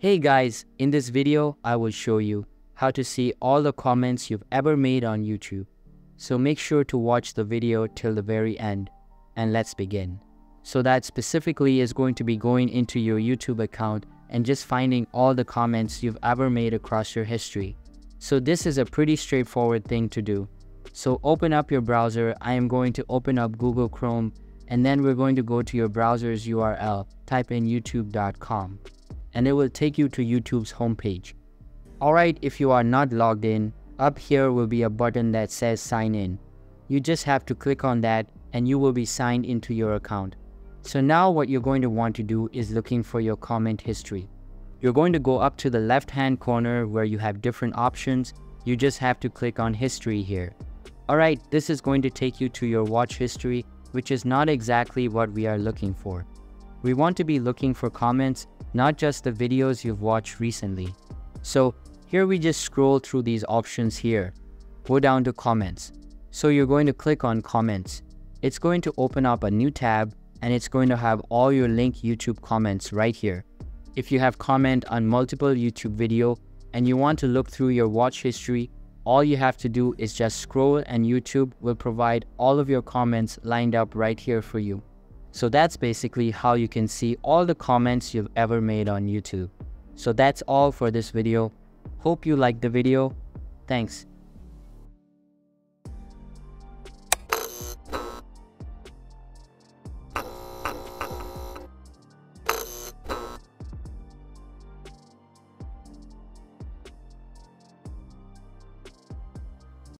Hey guys, in this video, I will show you how to see all the comments you've ever made on YouTube. So make sure to watch the video till the very end, and let's begin. So that specifically is going to be going into your YouTube account and just finding all the comments you've ever made across your history. So this is a pretty straightforward thing to do. So open up your browser. I am going to open up Google Chrome, and then we're going to go to your browser's URL, type in youtube.com. and it will take you to YouTube's homepage. Alright, if you are not logged in, up here will be a button that says sign in. You just have to click on that and you will be signed into your account. So now what you're going to want to do is looking for your comment history. You're going to go up to the left hand corner where you have different options. You just have to click on history here. Alright, this is going to take you to your watch history, which is not exactly what we are looking for. We want to be looking for comments, not just the videos you've watched recently. So here we just scroll through these options here. Go down to comments. So you're going to click on comments. It's going to open up a new tab and it's going to have all your linked YouTube comments right here. If you have comment on multiple YouTube video and you want to look through your watch history, all you have to do is just scroll and YouTube will provide all of your comments lined up right here for you. So that's basically how you can see all the comments you've ever made on YouTube. So that's all for this video. Hope you liked the video. Thanks.